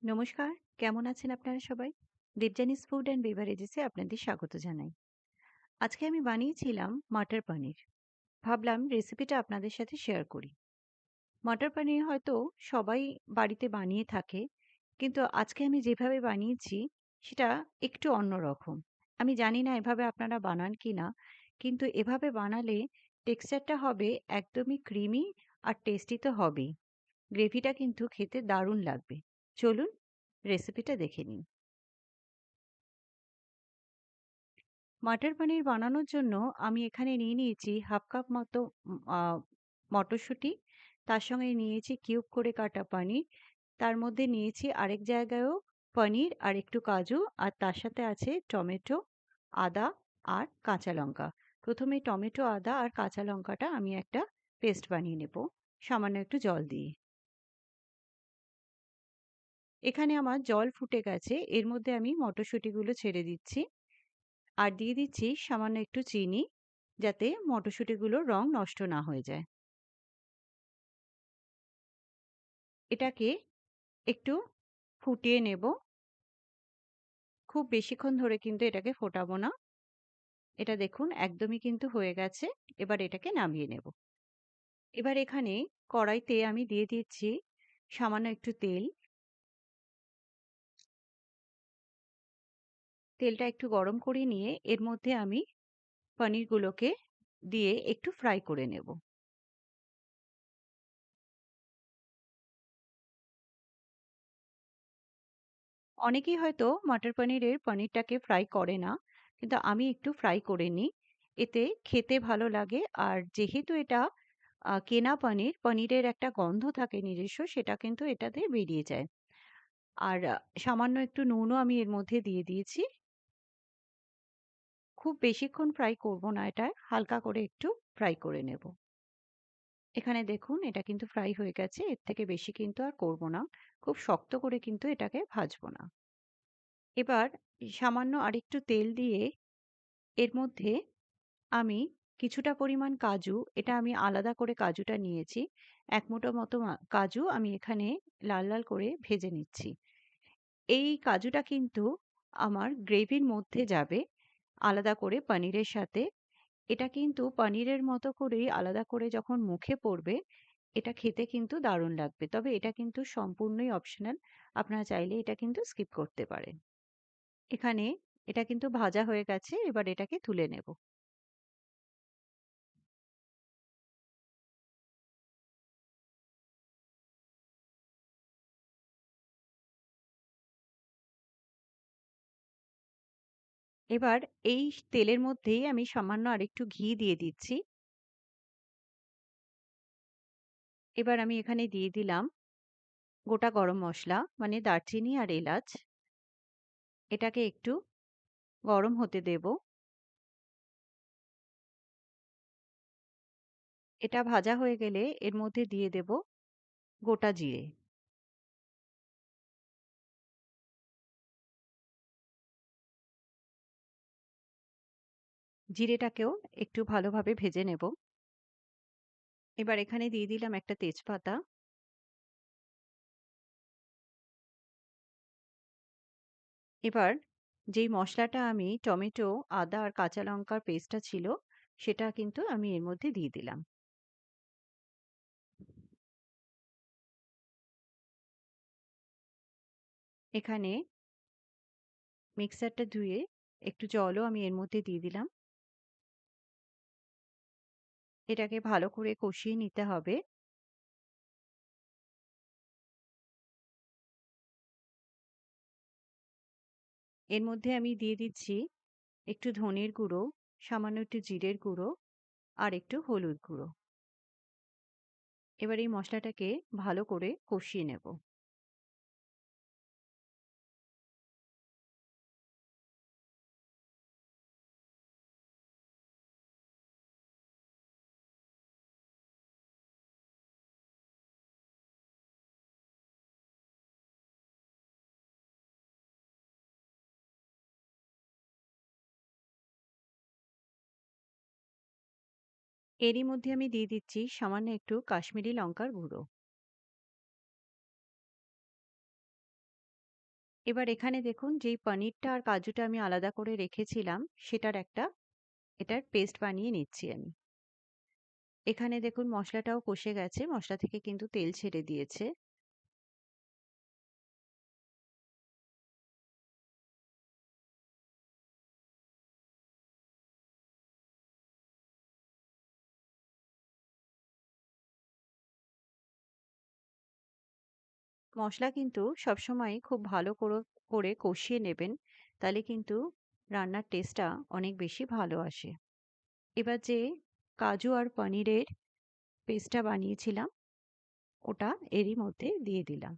নমস্কার, কেমন আছেন আপনারা সবাই? দেবযানীস ফুড অ্যান্ড বেভারেজেসে আপনাদের স্বাগত জানাই। আজকে আমি বানিয়েছিলাম মটর পনির। ভাবলাম রেসিপিটা আপনাদের সাথে শেয়ার করি। মটর পনির হয়তো সবাই বাড়িতে বানিয়ে থাকে, কিন্তু আজকে আমি যেভাবে বানিয়েছি সেটা একটু অন্যরকম। আমি জানি না এভাবে আপনারা বানান কিনা, কিন্তু এভাবে বানালে টেক্সচারটা হবে একদমই ক্রিমি আর টেস্টি তো হবেই। গ্রেভিটা কিন্তু খেতে দারুণ লাগবে। চলুন রেসিপিটা দেখে নিই। মাটার পানির বানানোর জন্য আমি এখানে নিয়ে নিয়েছি হাফ কাপ মতো মটরশুঁটি। তার সঙ্গে নিয়েছি কিউব করে কাটা পনির। তার মধ্যে নিয়েছি আরেক জায়গায়ও পনির আর একটু কাজু, আর তার সাথে আছে টমেটো, আদা আর কাঁচা লঙ্কা। প্রথমে টমেটো, আদা আর কাঁচা লঙ্কাটা আমি একটা পেস্ট বানিয়ে নেব সামান্য একটু জল দিয়ে। এখানে আমার জল ফুটে গেছে, এর মধ্যে আমি মটরশুঁটিগুলো ছেড়ে দিচ্ছি। আর দিয়ে দিচ্ছি সামান্য একটু চিনি, যাতে মটরশুঁটিগুলোর রং নষ্ট না হয়ে যায়। এটাকে একটু ফুটিয়ে নেব। খুব বেশিক্ষণ ধরে কিন্তু এটাকে ফোটাবো না। এটা দেখুন একদমই কিন্তু হয়ে গেছে। এবার এটাকে নামিয়ে নেব। এবার এখানে কড়াইতে আমি দিয়ে দিচ্ছি সামান্য একটু তেল। তেলটা একটু গরম করে নিয়ে এর মধ্যে আমি পনিরগুলোকে দিয়ে একটু ফ্রাই করে নেব। অনেকেই হয়তো মটর পনিরের পনিরটাকে ফ্রাই করে না, কিন্তু আমি একটু ফ্রাই করে নিই। এতে খেতে ভালো লাগে, আর যেহেতু এটা কেনা পনির, পনিরের একটা গন্ধ থাকে নিজস্ব, সেটা কিন্তু এটাতে বেরিয়ে যায়। আর সামান্য একটু নুনও আমি এর মধ্যে দিয়ে দিয়েছি। খুব বেশিক্ষণ ফ্রাই করব না, এটা হালকা করে একটু ফ্রাই করে নেব। এখানে দেখুন এটা কিন্তু ফ্রাই হয়ে গেছে, এর থেকে বেশি কিন্তু আর করব না। খুব শক্ত করে কিন্তু এটাকে ভাজবো না। এবার সামান্য আরেকটু তেল দিয়ে এর মধ্যে আমি কিছুটা পরিমাণ কাজু, এটা আমি আলাদা করে কাজুটা নিয়েছি। ১ মুঠো মতো কাজু আমি এখানে লাল, লাল করে ভেজে নিচ্ছি। এই কাজুটা কিন্তু আমার গ্রেভির মধ্যে যাবে আলাদা করে পনিরের সাথে। এটা কিন্তু পনিরের মতো করেই আলাদা করে যখন মুখে পড়বে, এটা খেতে কিন্তু দারুণ লাগবে। তবে এটা কিন্তু সম্পূর্ণই অপশনাল। আপনারা চাইলে এটা কিন্তু স্কিপ করতে পারেন। এখানে এটা কিন্তু ভাজা হয়ে গেছে। এবার এটাকে তুলে নেব। এবার এই তেলের মধ্যেই আমি সামান্য আরেকটু ঘি দিয়ে দিচ্ছি। এবার আমি এখানে দিয়ে দিলাম গোটা গরম মসলা, মানে দারচিনি আর এলাচ। এটাকে একটু গরম হতে দেব। এটা ভাজা হয়ে গেলে এর মধ্যে দিয়ে দেব গোটা জিরে। জিরেটাকেও একটু ভালোভাবে ভেজে নেব। এবার এখানে দিয়ে দিলাম একটা তেজপাতা। এবার যেই মসলাটা আমি টমেটো, আদা আর কাঁচা লঙ্কার পেস্টটা ছিল, সেটা কিন্তু আমি এর মধ্যে দিয়ে দিলাম। এখানে মিক্সারটা ধুয়ে একটু জলও আমি এর মধ্যে দিয়ে দিলাম। এটাকে ভালো করে কষিয়ে নিতে হবে। এর মধ্যে আমি দিয়ে দিচ্ছি একটু ধনের গুঁড়ো, সামান্য একটু জিরের গুঁড়ো আর একটু হলুদ গুঁড়ো। এবার এই মশলাটাকে ভালো করে কষিয়ে নেব। এরই মধ্যে আমি দিয়ে দিচ্ছি সামান্য একটু কাশ্মীরি লঙ্কার গুঁড়ো। এবার এখানে দেখুন যেই পনিরটা আর কাজুটা আমি আলাদা করে রেখেছিলাম সেটার এটার পেস্ট বানিয়ে নিচ্ছি আমি। এখানে দেখুন মশলাটাও কষে গেছে, মশলা থেকে কিন্তু তেল ছেড়ে দিয়েছে। মশলা কিন্তু সবসময় খুব ভালো করে কষিয়ে নেবেন, তাহলে কিন্তু রান্নার টেস্টটা অনেক বেশি ভালো আসে। এবার যে কাজু আর পনিরের পেস্টটা বানিয়েছিলাম ওটা এরই মধ্যে দিয়ে দিলাম।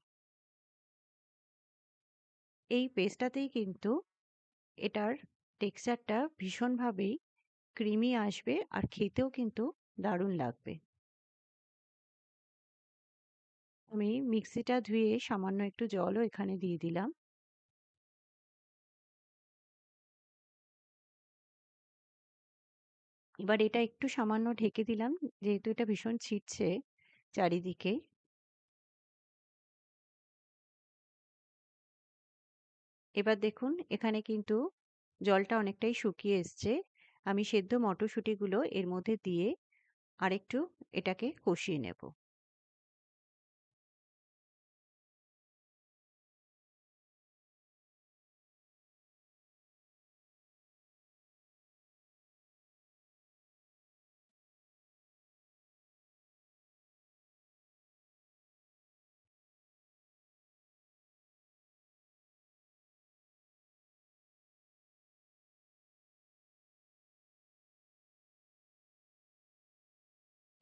এই পেস্টটাতেই কিন্তু এটার টেক্সচারটা ভীষণভাবেই ক্রিমি আসবে আর খেতেও কিন্তু দারুণ লাগবে। আমি মিক্সিটা ধুয়ে সামান্য একটু জলও এখানে দিয়ে দিলাম। এবার এটা একটু সামান্য ঢেকে দিলাম, যেহেতু এটা ভীষণ ছিটছে চারিদিকে। এবার দেখুন এখানে কিন্তু জলটা অনেকটাই শুকিয়ে এসছে। আমি সেদ্ধ মটরশুঁটিগুলো এর মধ্যে দিয়ে আরেকটু এটাকে কষিয়ে নেব।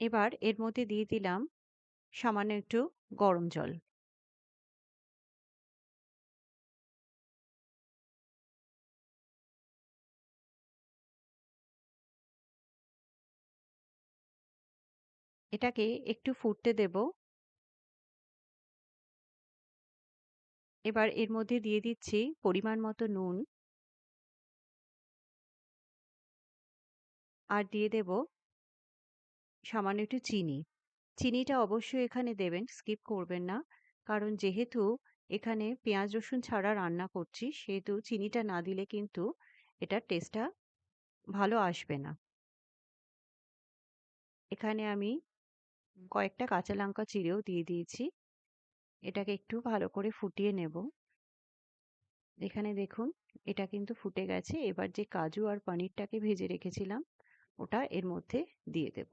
এবার এর মধ্যে দিয়ে দিলাম সামান্য একটু গরম জল। এটাকে একটু ফুটতে দেব। এবার এর মধ্যে দিয়ে দিচ্ছি পরিমাণ মতো নুন আর দিয়ে দেব সামান্য একটু চিনি। চিনিটা অবশ্যই এখানে দেবেন, স্কিপ করবেন না। কারণ যেহেতু এখানে পেঁয়াজ রসুন ছাড়া রান্না করছি, সেহেতু চিনিটা না দিলে কিন্তু এটার টেস্টটা ভালো আসবে না। এখানে আমি কয়েকটা কাঁচা লঙ্কা চিড়েও দিয়ে দিয়েছি। এটাকে একটু ভালো করে ফুটিয়ে নেব। এখানে দেখুন এটা কিন্তু ফুটে গেছে। এবার যে কাজু আর পনিরটাকে ভেজে রেখেছিলাম ওটা এর মধ্যে দিয়ে দেব।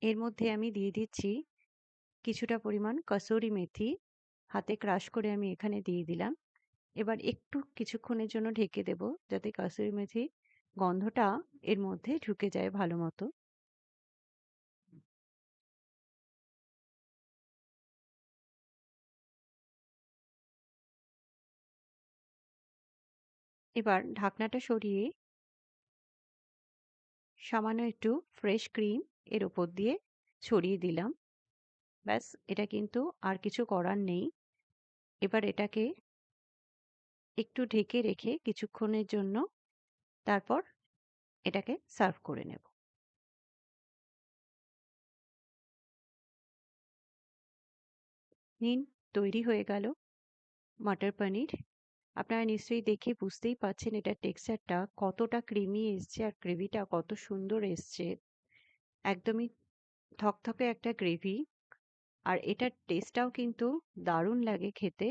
এর মধ্যে আমি দিয়ে দিচ্ছি কিছুটা পরিমাণ কসুরি মেথি, হাতে ক্রাশ করে আমি এখানে দিয়ে দিলাম। এবার একটু কিছুক্ষণের জন্য ঢেকে দেব, যাতে কসুরি মেথির গন্ধটা এর মধ্যে ঢুকে যায় ভালো মতো। এবার ঢাকনাটা সরিয়ে সামান্য একটু ফ্রেশ ক্রিম এর উপর দিয়ে ছড়িয়ে দিলাম। ব্যাস, এটা কিন্তু আর কিছু করার নেই। এবার এটাকে একটু ঢেকে রেখে কিছুক্ষণের জন্য তারপর এটাকে সার্ভ করে নেব। নিন, তৈরি হয়ে গেল মটর পনির। আপনারা নিশ্চয়ই দেখে বুঝতেই পারছেন এটার টেক্সচারটা কতটা ক্রিমি এসছে আর গ্রেভিটা কত সুন্দর এসছে। একদমই থকথকে একটা গ্রেভি, আর এটার টেস্টটাও কিন্তু দারুণ লাগে খেতে।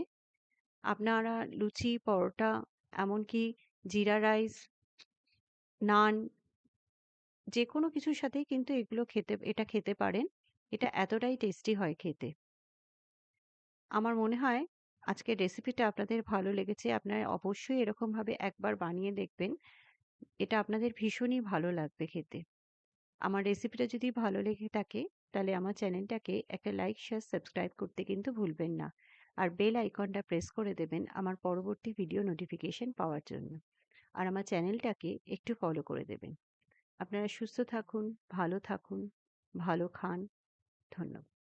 আপনারা লুচি, পরোটা, এমনকি জিরা রাইস, নান, যেকোনো কিছুর সাথেই কিন্তু এটা খেতে পারেন। এটা এতটাই টেস্টি হয় খেতে। আমার মনে হয় আজকের রেসিপিটা আপনাদের ভালো লেগেছে। আপনারা অবশ্যই এরকমভাবে একবার বানিয়ে দেখবেন। এটা আপনাদের ভীষণই ভালো লাগবে খেতে। আমার রেসিপিটা যদি ভালো লেগে থাকে তাহলে আমার চ্যানেলটাকে একটা লাইক, শেয়ার, সাবস্ক্রাইব করতে কিন্তু ভুলবেন না। আর বেল আইকনটা প্রেস করে দেবেন আমার পরবর্তী ভিডিও নোটিফিকেশন পাওয়ার জন্য। আর আমার চ্যানেলটাকে একটু ফলো করে দেবেন। আপনারা সুস্থ থাকুন, ভালো থাকুন, ভালো খান। ধন্যবাদ।